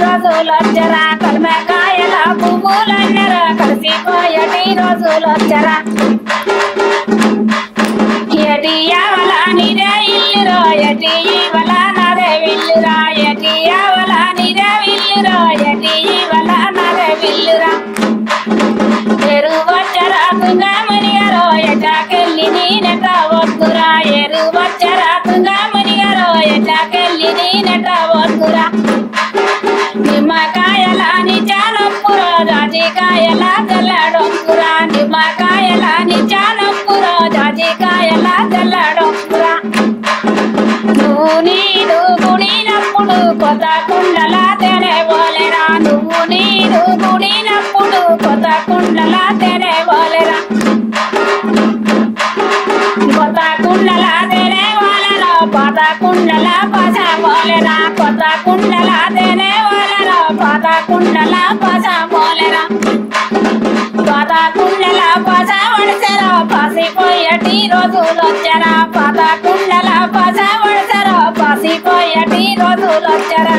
రోజులొచ్చరా కల్మకాయల పువ్వులన్నరా కలిసిపోయేటి రోజులొచ్చరా ఎటి యావల నీదే ఇల్లురో ఎటి ఇవల నాదే విల్లురా ఎటి యావల నీదే విల్లురో ఎటి ఇవల నాదే విల్లురా ఎరువచ్చరా తుంగమనిగారో ఎటాకెళ్ళి నేనెట వద్దురా ఎరువచ్చరా తుంగమనిగారో ఎటాకెళ్ళి నేనెట వద్దురా నిమ్మకాయల నిజానప్పురో జాజికాయల తెల్లడొక్కురా నిమ్మకాయల నిజానప్పురో జాజికాయల తెల్లడొక్కురా నువ్వు నీరు గుడినప్పుడు కొత్త కుండల తెనేవోలేరా నువ్వు నీరు గుడినప్పుడు కొత్త కుండల తెనేవోలేరా కొత్త కుండల తెనేవోలేరా పాత కుండల పసమోలేరా కొత్త కుండల తెనేవోలేరా పాత కుండల పసమోలేరా పాత కుండల పసవడిసెరా పాసిపోయేటి రోజులొచ్చరా పాత కుండల పసవడిసెరా పాసిపోయేటి రోజులొచ్చరా